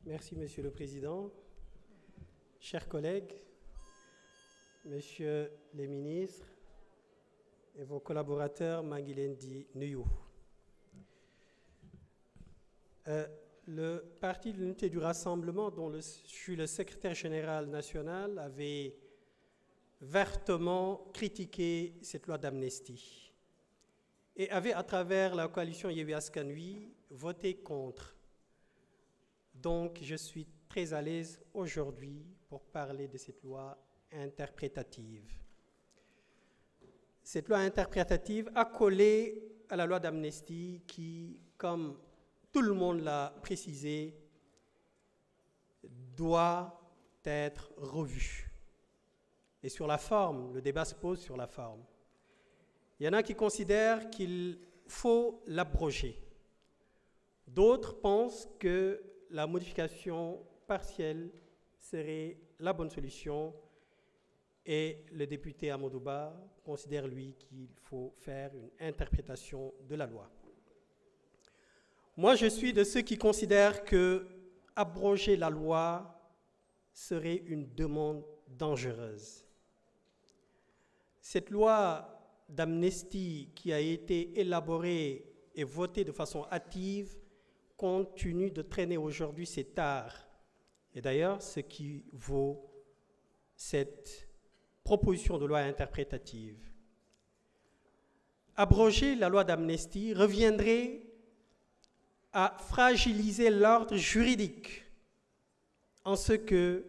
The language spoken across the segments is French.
Merci, Monsieur le Président. Chers collègues, Messieurs les ministres et vos collaborateurs, Mangilendi Nuyou. Le Parti de l'Unité du Rassemblement, dont je suis le secrétaire général national, avait vertement critiqué cette loi d'amnistie et avait, à travers la coalition Yewwi Askan Wi, voté contre. Donc, je suis très à l'aise aujourd'hui pour parler de cette loi interprétative. Cette loi interprétative a collé à la loi d'amnistie qui, comme tout le monde l'a précisé, doit être revue. Et sur la forme, le débat se pose sur la forme. Il y en a qui considèrent qu'il faut l'abroger. D'autres pensent que la modification partielle serait la bonne solution et le député Amadou Ba considère, lui, qu'il faut faire une interprétation de la loi. Moi, je suis de ceux qui considèrent que abroger la loi serait une demande dangereuse. Cette loi d'amnistie qui a été élaborée et votée de façon hâtive continue de traîner aujourd'hui ses tares. Et d'ailleurs, ce qui vaut cette proposition de loi interprétative. Abroger la loi d'amnistie reviendrait à fragiliser l'ordre juridique en ce que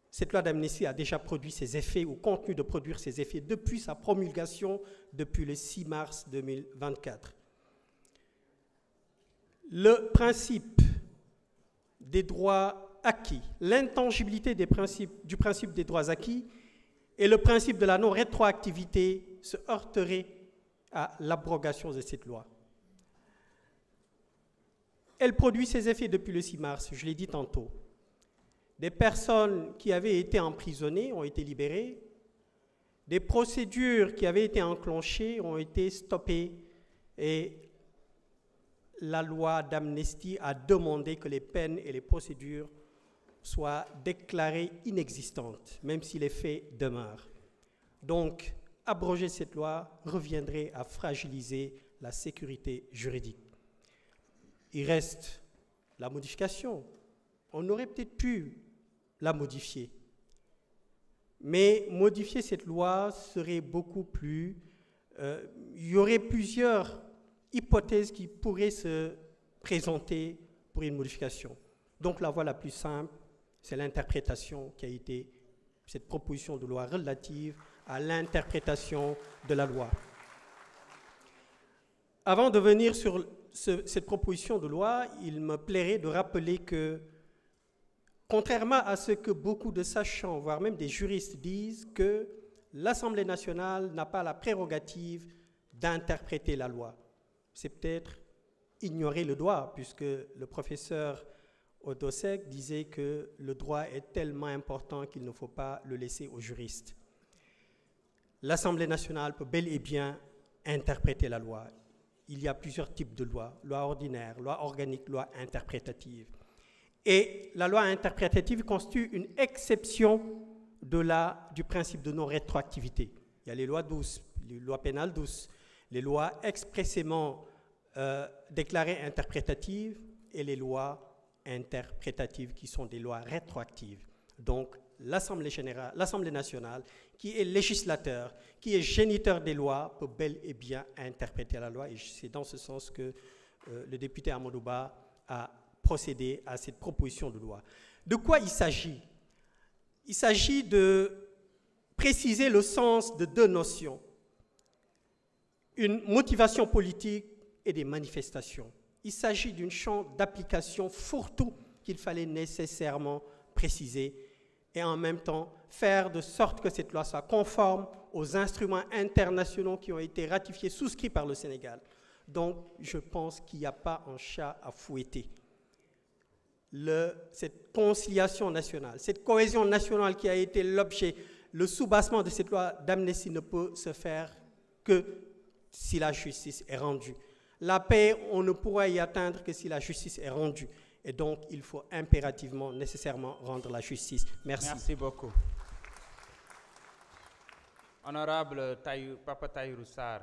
cette loi d'amnistie a déjà produit ses effets ou continue de produire ses effets depuis sa promulgation, depuis le 6 mars 2024. Le principe des droits acquis, l'intangibilité du principe des droits acquis et le principe de la non-rétroactivité se heurteraient à l'abrogation de cette loi. Elle produit ses effets depuis le 6 mars, je l'ai dit tantôt. Des personnes qui avaient été emprisonnées ont été libérées. Des procédures qui avaient été enclenchées ont été stoppées et la loi d'amnistie a demandé que les peines et les procédures soient déclarées inexistantes, même si les faits demeurent. Donc, abroger cette loi reviendrait à fragiliser la sécurité juridique. Il reste la modification. On aurait peut-être pu la modifier. Mais modifier cette loi serait beaucoup plus... il y aurait plusieurs hypothèses qui pourraient se présenter pour une modification. Donc la voie la plus simple, c'est l'interprétation qui a été cette proposition de loi relative à l'interprétation de la loi. Avant de venir sur cette proposition de loi, il me plairait de rappeler que, contrairement à ce que beaucoup de sachants, voire même des juristes disent, que l'Assemblée nationale n'a pas la prérogative d'interpréter la loi. C'est peut-être ignorer le droit, puisque le professeur Odosek disait que le droit est tellement important qu'il ne faut pas le laisser aux juristes. L'Assemblée nationale peut bel et bien interpréter la loi. Il y a plusieurs types de lois, loi ordinaire, loi organique, loi interprétative. Et la loi interprétative constitue une exception du principe de non-rétroactivité. Il y a les lois douces, les lois pénales douces, les lois expressément déclarées interprétatives et les lois interprétatives qui sont des lois rétroactives. Donc, l'Assemblée nationale, qui est législateur, qui est géniteur des lois, peut bel et bien interpréter la loi. Et c'est dans ce sens que le député Amadou Ba a procédé à cette proposition de loi. De quoi il s'agit? Il s'agit de préciser le sens de deux notions. Une motivation politique et des manifestations. Il s'agit d'un champ d'application fourre-tout qu'il fallait nécessairement préciser et en même temps faire de sorte que cette loi soit conforme aux instruments internationaux qui ont été ratifiés, souscrits par le Sénégal. Donc, je pense qu'il n'y a pas un chat à fouetter. Cette conciliation nationale, cette cohésion nationale qui a été l'objet, le soubassement de cette loi d'amnistie ne peut se faire que si la justice est rendue. La paix, on ne pourra y atteindre que si la justice est rendue. Et donc, il faut impérativement, nécessairement rendre la justice. Merci. Merci beaucoup. Honorable Papa Tahirou Sarr.